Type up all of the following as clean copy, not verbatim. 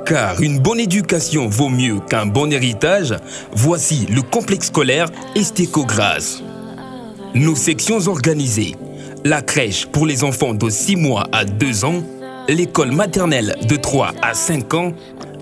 Car une bonne éducation vaut mieux qu'un bon héritage, voici le complexe scolaire Estéco-Grasse. Nos sections organisées. La crèche pour les enfants de 6 mois à 2 ans, l'école maternelle de 3 à 5 ans,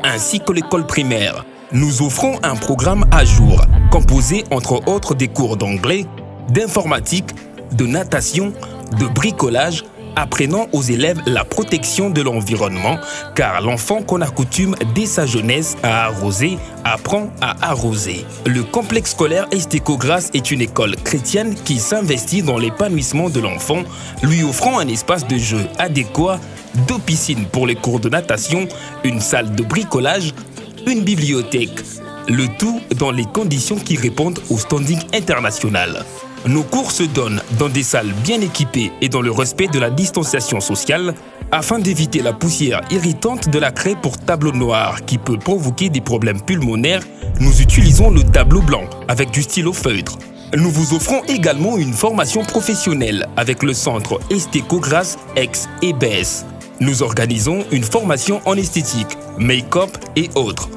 ainsi que l'école primaire. Nous offrons un programme à jour, composé entre autres des cours d'anglais, d'informatique, de natation, de bricolage, apprenant aux élèves la protection de l'environnement, car l'enfant qu'on accoutume dès sa jeunesse à arroser, apprend à arroser. Le complexe scolaire Estéco-Grasse est une école chrétienne qui s'investit dans l'épanouissement de l'enfant, lui offrant un espace de jeu adéquat, 2 piscines pour les cours de natation, une salle de bricolage, une bibliothèque. Le tout dans les conditions qui répondent au standing international. Nos cours se donnent dans des salles bien équipées et dans le respect de la distanciation sociale afin d'éviter la poussière irritante de la craie pour tableau noir qui peut provoquer des problèmes pulmonaires. Nous utilisons le tableau blanc avec du stylo feutre. Nous vous offrons également une formation professionnelle avec le centre Estéco-Grasse ex-EBS. Nous organisons une formation en esthétique, make-up et autres.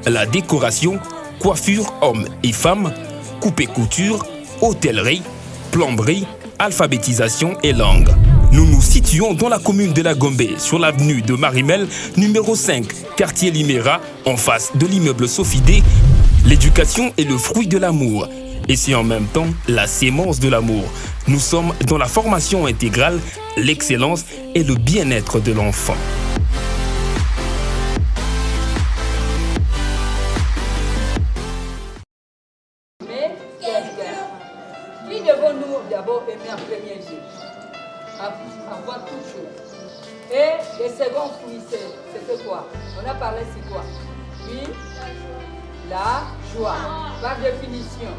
La décoration, coiffure hommes et femmes, coupe et couture, hôtellerie, plomberie, alphabétisation et langue. Nous nous situons dans la commune de La Gombe, sur l'avenue de Marimel, numéro 5, quartier Limera, en face de l'immeuble Sofidé. L'éducation est le fruit de l'amour et c'est en même temps la sémence de l'amour. Nous sommes dans la formation intégrale, l'excellence et le bien-être de l'enfant. Qui devons-nous d'abord aimer en premier lieu? Avoir toute chose. Et le second fruit, c'était quoi? On a parlé, c'est quoi? Oui, la joie. Par définition.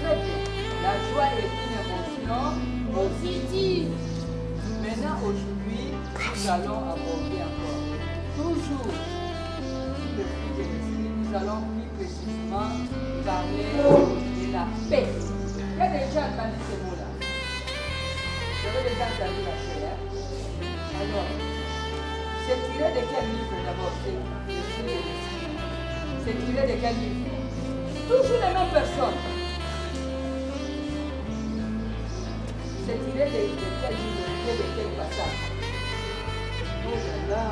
Très bien. La joie est une émotion positive. Maintenant, aujourd'hui, nous allons aborder encore. Toujours le fruit de l'esprit, nous allons plus précisément parler de la paix. Qui a déjà entendu ce mot-là? Vous avez déjà entendu la paix, hein? Alors, c'est tiré de quel livre d'abord? C'est le fruit de l'esprit. C'est tiré de quel livre? Toujours les mêmes personnes. C'est tiré de quel livre? De quel passage? Oh là là!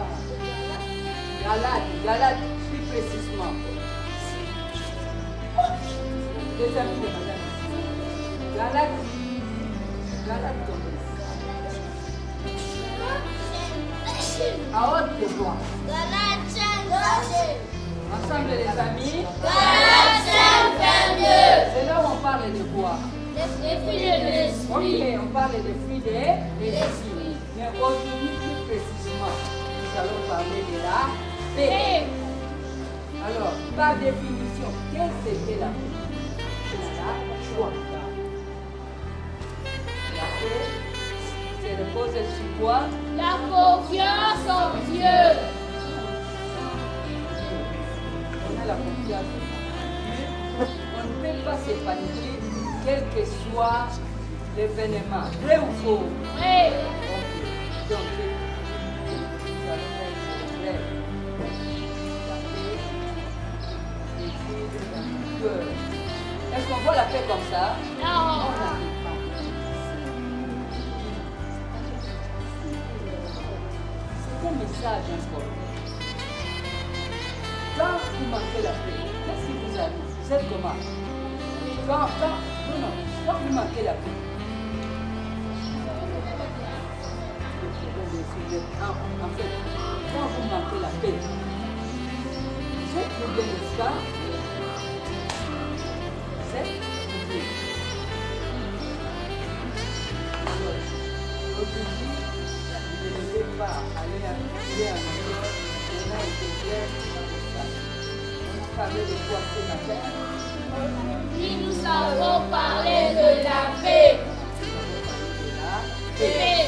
Galate, plus précisément. Les amis de madame. Galate comme à haute voix. Ensemble les amis. C'est là où on parle de quoi? Les fruits de l'esprit. Ok, on parle des fruits de l'esprit. Mais aujourd'hui, plus précisément, nous allons parler de la paix. Alors, par définition, qu'est-ce que la paix? C'est la joie. La paix, c'est repose sur quoi? La confiance en Dieu. On a la confiance en Dieu. On ne peut pas s'épanouir, quel que soit l'événement. Vrai ou faux? Oui. Donc, nous allons être vrais. La paix réside dans le cœur. Est-ce qu'on voit la paix comme ça? Non. C'est un message important. Quand vous manquez la paix, qu'est-ce qui vous arrive? Vous êtes comment? Quand vous manquez la paix, en fait, quand vous manquez la paix, vous êtes troublé, n'est-ce pas? Vous êtes troublé. Aujourd'hui, vous ne devez pas aller en Angleterre, on a été clair avec ça. On a parlé de quoi ce matin? Aujourd'hui, nous avons parlé de la paix. Nous avons parlé de la paix. Paix.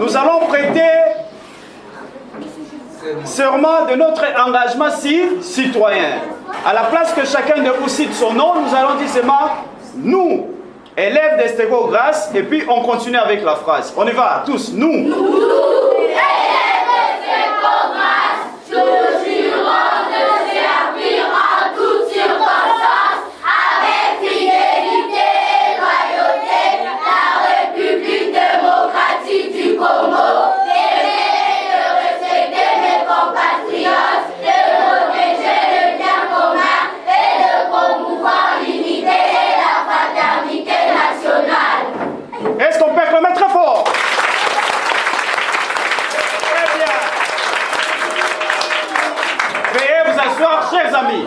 nous allons prêter serment de notre engagement citoyen. À la place que chacun de vous cite son nom, nous allons dire seulement nous, élèves d'Estego Grâce, et puis on continue avec la phrase. On y va, tous, nous. Élèves d'Estego Grâce, nous jurons de servir en toutes circonstances, avec fidélité et loyauté, la République démocratique du Congo, d'aimer et de respecter mes compatriotes, de protéger le bien commun et de promouvoir l'unité et la fraternité nationale. Est-ce qu'on peut acclamer très fort? Très bien. Veuillez vous asseoir, chers amis.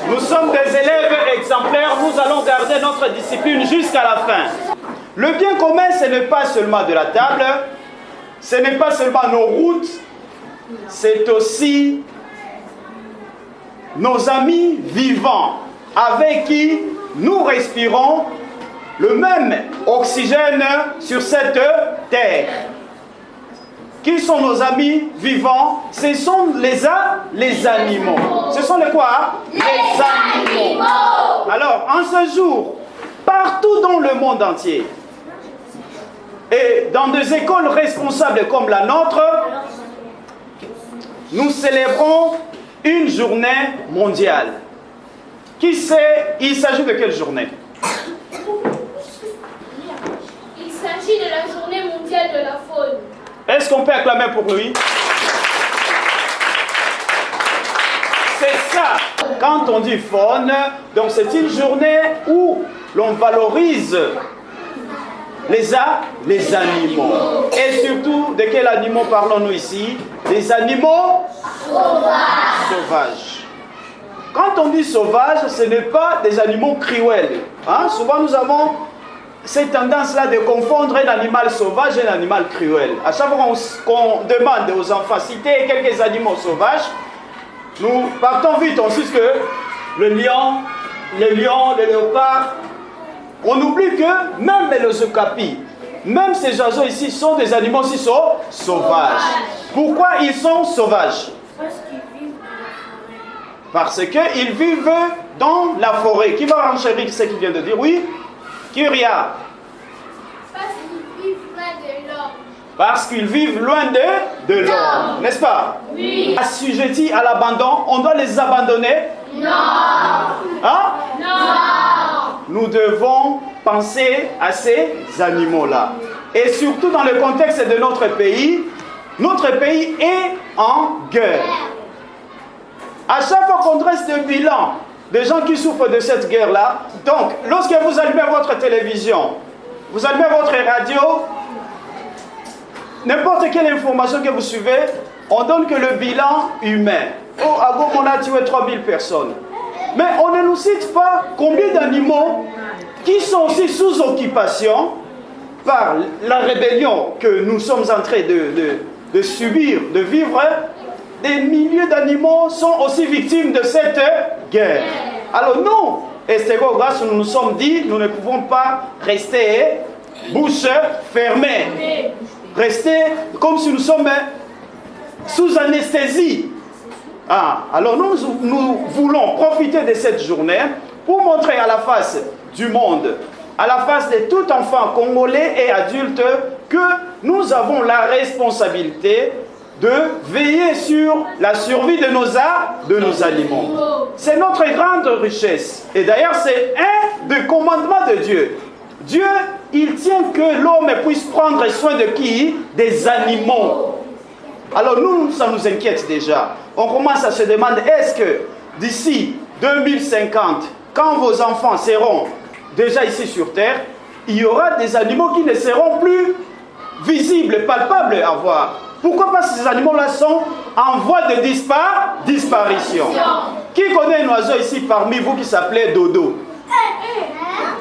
Nous sommes des élèves exemplaires, nous allons garder notre discipline jusqu'à la fin. Le bien commun, ce n'est pas seulement de la table, ce n'est pas seulement nos routes, c'est aussi nos amis vivants avec qui nous respirons le même oxygène sur cette terre. Qui sont nos amis vivants? Ce sont les animaux. Ce sont les quoi? Les animaux. Alors, en ce jour, partout dans le monde entier, et dans des écoles responsables comme la nôtre, nous célébrons une journée mondiale. Qui sait, il s'agit de quelle journée? Il s'agit de la journée mondiale de la faune. Est-ce qu'on peut acclamer pour lui? C'est ça. Quand on dit faune, donc c'est une journée où l'on valorise les animaux. Et surtout, de quels animaux parlons-nous ici? Des animaux sauvages. Quand on dit sauvage, ce n'est pas des animaux cruels. Hein? Souvent, nous avons cette tendance-là de confondre un animal sauvage et un animal cruel. À chaque fois qu'on demande aux enfants citer quelques animaux sauvages, nous partons vite, on sait que le lion, le léopard, on oublie que même les okapis, même ces oiseaux ici sont des animaux aussi sauvages. Pourquoi ils sont sauvages? Parce qu'ils vivent dans la forêt. Qui va renchérir ce qu'il vient de dire? Oui? Kyria. Parce qu'ils vivent loin de l'homme. Parce qu'ils vivent loin de l'homme, n'est-ce pas? Oui. Assujettis à l'abandon, on doit les abandonner? Non. Hein? Non. Nous devons penser à ces animaux-là. Et surtout dans le contexte de notre pays est en guerre. À chaque fois qu'on dresse le bilan des gens qui souffrent de cette guerre-là, donc lorsque vous allumez votre télévision, vous allumez votre radio, n'importe quelle information que vous suivez, on donne que le bilan humain. Oh, à Goma, on a tué 3000 personnes. Mais on ne nous cite pas combien d'animaux qui sont aussi sous occupation par la rébellion que nous sommes en train de subir, de vivre. Des milliers d'animaux sont aussi victimes de cette guerre. Alors nous, Estego Grâce, nous nous sommes dit, nous ne pouvons pas rester bouche fermée. Rester comme si nous sommes sous anesthésie. Alors nous voulons profiter de cette journée pour montrer à la face du monde, à la face de tout enfant congolais et adulte, que nous avons la responsabilité de veiller sur la survie de nos animaux. C'est notre grande richesse. Et d'ailleurs, c'est un des commandements de Dieu. Dieu, il tient que l'homme puisse prendre soin de qui? Des animaux. Alors nous, ça nous inquiète déjà. On commence à se demander, est-ce que d'ici 2050, quand vos enfants seront déjà ici sur Terre, il y aura des animaux qui ne seront plus visibles, palpables à voir? Pourquoi? Parce que ces animaux-là sont en voie de disparition. Qui connaît un oiseau ici parmi vous qui s'appelait Dodo?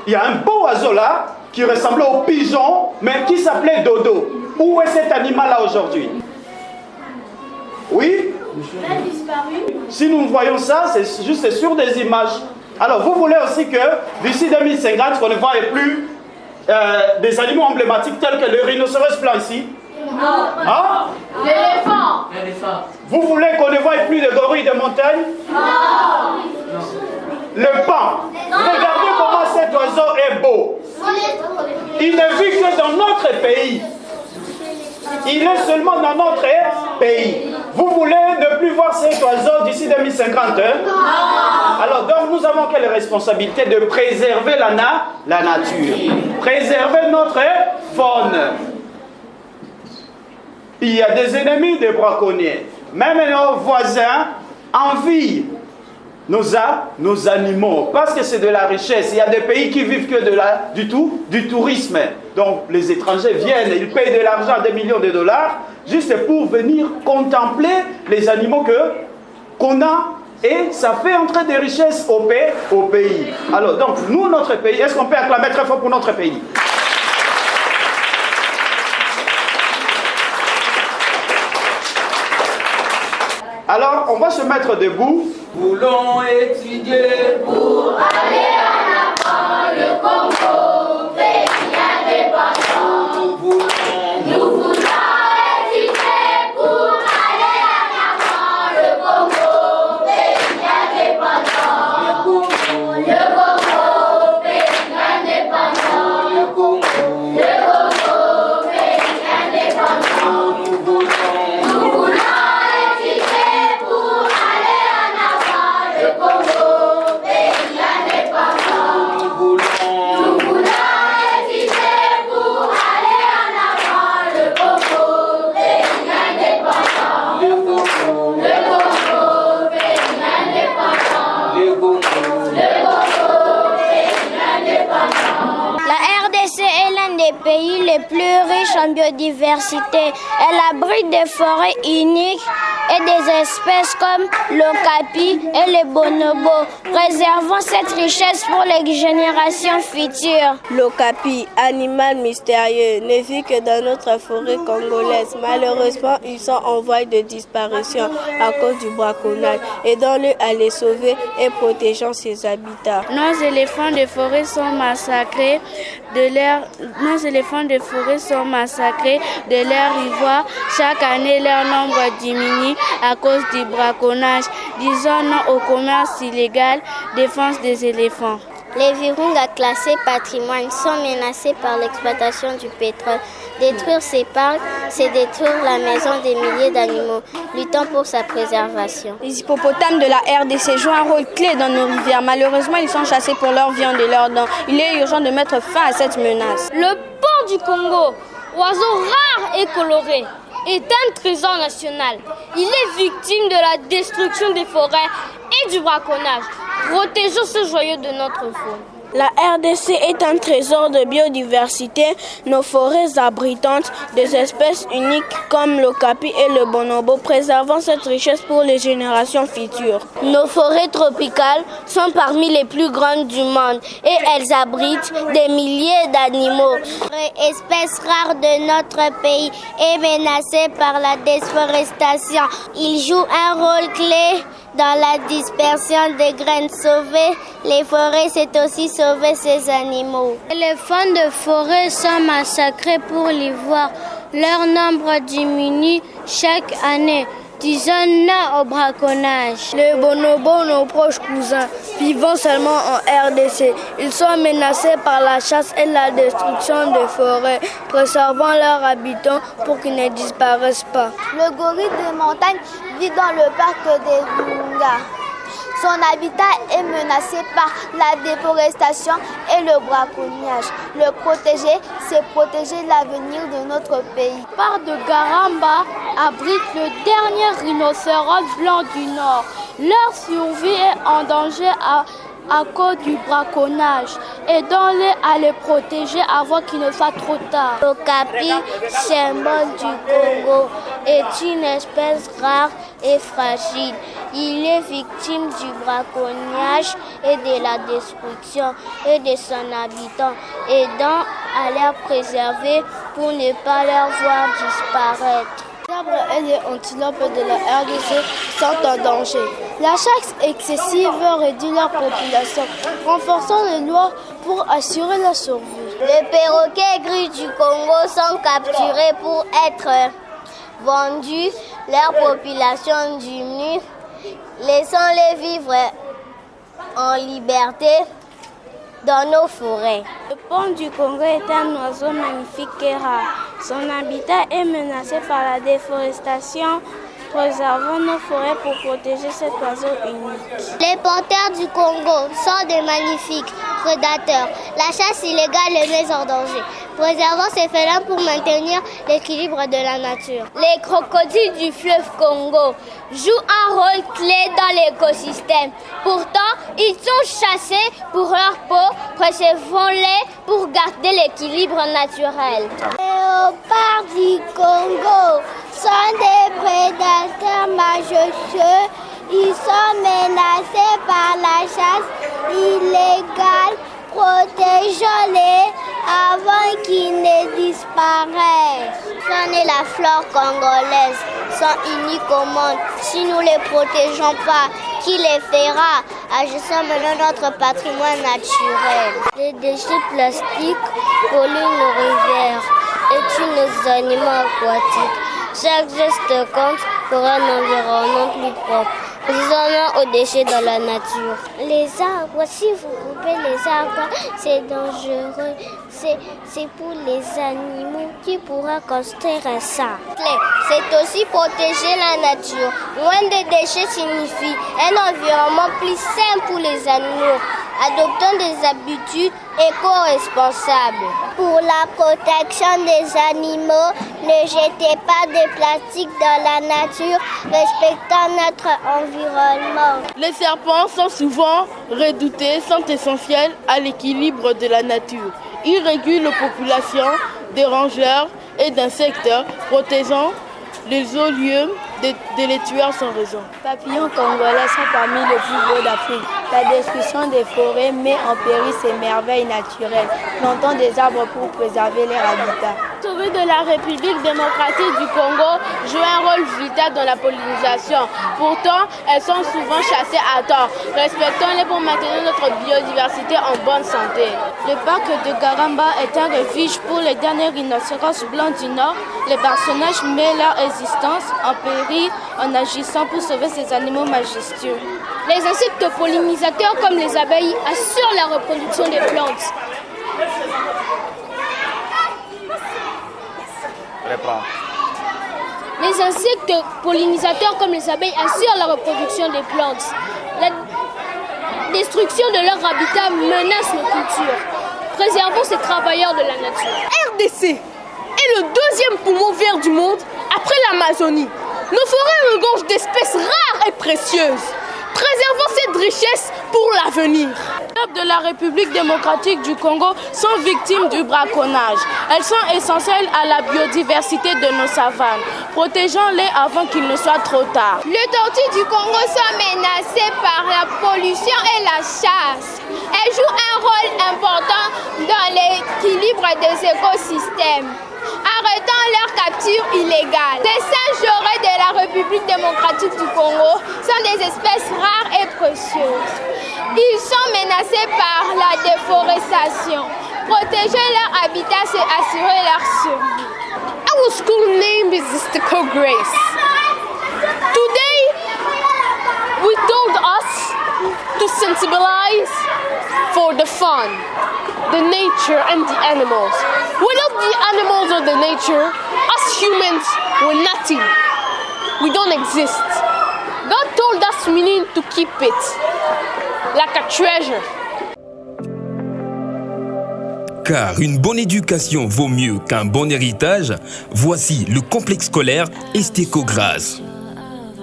Il y a un beau oiseau là qui ressemblait au pigeon, mais qui s'appelait Dodo. Où est cet animal-là aujourd'hui? Oui? Il a disparu. Si nous voyons ça, c'est juste sur des images. Alors vous voulez aussi que d'ici 2050, qu'on ne voie plus des animaux emblématiques tels que le rhinocéros blanc ici? Hein? L'éléphant. Vous voulez qu'on ne voie plus de gorilles de montagne? Le pan. Regardez comment cet oiseau est beau. Il ne vit que dans notre pays. Il est seulement dans notre pays. Vous voulez ne plus voir cet oiseau d'ici 2050? Alors, donc, nous avons quelle responsabilité de préserver la nature, préserver notre faune. Il y a des ennemis des braconniers. Même nos voisins envient nos animaux, parce que c'est de la richesse. Il y a des pays qui vivent que du tourisme. Donc les étrangers viennent, ils payent de l'argent, des millions de dollars, juste pour venir contempler les animaux qu'on a. Et ça fait entrer des richesses au pays. Alors donc, nous, notre pays, est-ce qu'on peut acclamer très fort pour notre pays? Alors, on va se mettre debout. Voulons étudier Pour aller en avant, le Congo, pays indépendant. Nous voulons étudier pour aller en avant, le Congo, pays indépendant. Le Congo, pays indépendant. Le Congo, pays indépendant. Nous voulons étudier pour aller en avant, le Congo, pays indépendant. Nous voulons étudier pour aller en avant, le Congo, pays indépendant. Le Congo, pays indépendant. Le Congo, pays indépendant. La RDC est l'un des pays les plus riches en biodiversité. Elle abrite des forêts uniques et des espèces comme l'okapi et les bonobos. Préservons cette richesse pour les générations futures. L'okapi, animal mystérieux, ne vit que dans notre forêt congolaise. Malheureusement, ils sont en voie de disparition à cause du braconnage. Aidons-le à les sauver et protégeons ses habitats. Nos éléphants de forêt sont massacrés de leur ivoire. Chaque année, leur nombre diminue à cause du braconnage. Disons non au commerce illégal, défense des éléphants. Les virungas classés patrimoine sont menacés par l'exploitation du pétrole. Détruire ces parcs, c'est détruire la maison des milliers d'animaux. Luttons pour sa préservation. Les hippopotames de la RDC jouent un rôle clé dans nos rivières. Malheureusement, ils sont chassés pour leur viande et leurs dents. Il est urgent de mettre fin à cette menace. Le porc du Congo, oiseau rare et coloré, est un trésor national. Il est victime de la destruction des forêts et du braconnage. Protégeons ce joyau de notre faune. La RDC est un trésor de biodiversité. Nos forêts abritantes des espèces uniques comme l'okapi et le bonobo. Préservons cette richesse pour les générations futures. Nos forêts tropicales sont parmi les plus grandes du monde et elles abritent des milliers d'animaux. L'espèce rare de notre pays est menacée par la déforestation. Il joue un rôle clé dans la dispersion des graines. Sauver les forêts, c'est aussi sauver ces animaux. Les éléphants de forêt sont massacrés pour l'ivoire. Leur nombre diminue chaque année. Disons non au braconnage. Les bonobos, nos proches cousins, vivant seulement en RDC. Ils sont menacés par la chasse et la destruction des forêts. Préservons leurs habitants pour qu'ils ne disparaissent pas. Le gorille de montagne vit dans le parc des Virunga. Son habitat est menacé par la déforestation et le braconnage. Le protéger, c'est protéger l'avenir de notre pays. Le parc de Garamba abrite le dernier rhinocéros blanc du Nord. Leur survie est en danger à cause du braconnage. Aidons-les à les protéger avant qu'il ne soit trop tard. L'okapi, symbole du Congo, est une espèce rare et fragile. Il est victime du braconnage et de la destruction et de son habitant. Aidons à les préserver pour ne pas leur voir disparaître. Les arbres et les antilopes de la RDC sont en danger. La chasse excessive réduit leur population. Renforçons les lois pour assurer la survie. Les perroquets gris du Congo sont capturés pour être vendus. Leur population diminue, laissons-les vivre en liberté dans nos forêts. Le pont du Congo est un oiseau magnifique et rare. Son habitat est menacé par la déforestation. Préservons nos forêts pour protéger cet oiseau unique. Les panthères du Congo sont de magnifiques prédateurs. La chasse illégale les met en danger. Préservons ces félins pour maintenir l'équilibre de la nature. Les crocodiles du fleuve Congo jouent un rôle clé dans l'écosystème. Pourtant, ils sont chassés pour leur peau. Préservons-les pour garder l'équilibre naturel. Les léopards du Congo sont des prédateurs majestueux. Ils sont menacés par la chasse illégale. Protégeons-les avant qu'ils ne disparaissent. Faune et la flore congolaise sont uniques au monde. Si nous ne les protégeons pas, qui les fera? Agissons maintenant notre patrimoine naturel. Les déchets plastiques polluent nos rivières et tuent nos animaux aquatiques. Chaque geste compte pour un environnement plus propre. Disons aux déchets dans la nature. Les arbres, si vous coupez les arbres, c'est dangereux. C'est pour les animaux qui pourront construire ça. C'est aussi protéger la nature. Moins de déchets signifie un environnement plus sain pour les animaux. Adoptons des habitudes éco-responsables. Pour la protection des animaux, ne jetez pas de plastique dans la nature, respectant notre environnement. Les serpents sont souvent redoutés, sont essentiels à l'équilibre de la nature. Ils régulent la population des rongeurs et d'insectes, protégeant les eaux lieux de les tueurs sans raison. Les papillons congolais sont parmi les plus beaux d'Afrique. La destruction des forêts met en péril ces merveilles naturelles. Plantons des arbres pour préserver leur habitat. Les souris de la République démocratique du Congo jouent un rôle vital dans la pollinisation. Pourtant, elles sont souvent chassées à tort. Respectons-les pour maintenir notre biodiversité en bonne santé. Le parc de Garamba est un refuge pour les derniers rhinocéros blancs du Nord. Les personnages mettent leur existence en péril en agissant pour sauver ces animaux majestueux. Les insectes pollinisateurs comme les abeilles assurent la reproduction des plantes. Les insectes pollinisateurs comme les abeilles assurent la reproduction des plantes. La destruction de leur habitat menace nos cultures. Préservons ces travailleurs de la nature. RDC est le deuxième poumon vert du monde après l'Amazonie. Nos forêts regorgent d'espèces rares et précieuses. Préservons cette richesse pour l'avenir. Les peuples de la République démocratique du Congo sont victimes du braconnage. Elles sont essentielles à la biodiversité de nos savanes. Protégeons-les avant qu'il ne soit trop tard. Les tortues du Congo sont menacées par la pollution et la chasse. Elles jouent un rôle important dans l'équilibre des écosystèmes. Arrêtons leur capture illégale. Les singes-oreilles de la République démocratique du Congo sont des espèces rares et précieuses. Ils sont menacés par la déforestation. Protéger leur habitat, c'est assurer leur survie. Our school name is Mystical Grace. Today, we told us to sensibilize for the fun, the nature and the animals. Without the animals or the nature, us humans, we're nothing. We don't exist. God told us we need to keep it like a treasure. Car une bonne éducation vaut mieux qu'un bon héritage, voici le complexe scolaire Estéco-Grâce.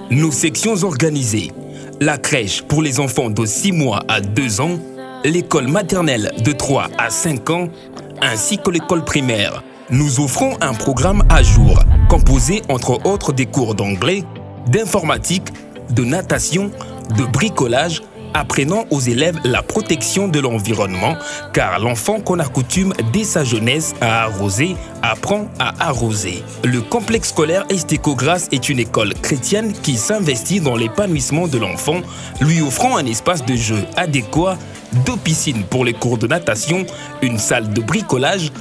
Nos sections organisées, la crèche pour les enfants de 6 mois à 2 ans, l'école maternelle de 3 à 5 ans, ainsi que l'école primaire. Nous offrons un programme à jour, composé entre autres des cours d'anglais, d'informatique, de natation, de bricolage apprenant aux élèves la protection de l'environnement, car l'enfant qu'on accoutume dès sa jeunesse à arroser apprend à arroser. Le complexe scolaire Estéco-Grâce est une école chrétienne qui s'investit dans l'épanouissement de l'enfant, lui offrant un espace de jeu adéquat, 2 piscines pour les cours de natation, une salle de bricolage,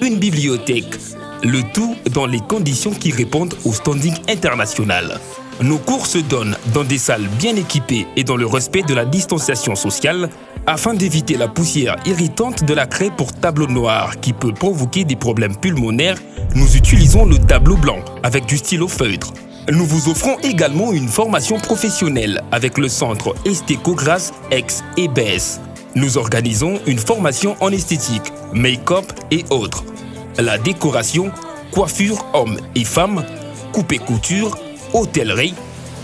une bibliothèque. Le tout dans les conditions qui répondent au standing international. Nos cours se donnent dans des salles bien équipées et dans le respect de la distanciation sociale afin d'éviter la poussière irritante de la craie pour tableau noir qui peut provoquer des problèmes pulmonaires. Nous utilisons le tableau blanc avec du stylo feutre. Nous vous offrons également une formation professionnelle avec le centre Estéco-Grâce ex-EBS. Nous organisons une formation en esthétique, make-up et autres. La décoration, coiffure hommes et femmes, coupe et couture, hôtellerie,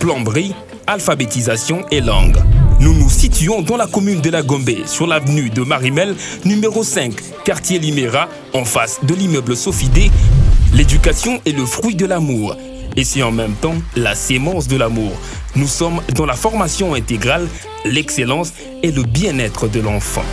plomberie, alphabétisation et langue. Nous nous situons dans la commune de la Gombe, sur l'avenue de Marimel, numéro 5, quartier Limera, en face de l'immeuble Sofidé. L'éducation est le fruit de l'amour et c'est en même temps la sémence de l'amour. Nous sommes dans la formation intégrale, l'excellence et le bien-être de l'enfant.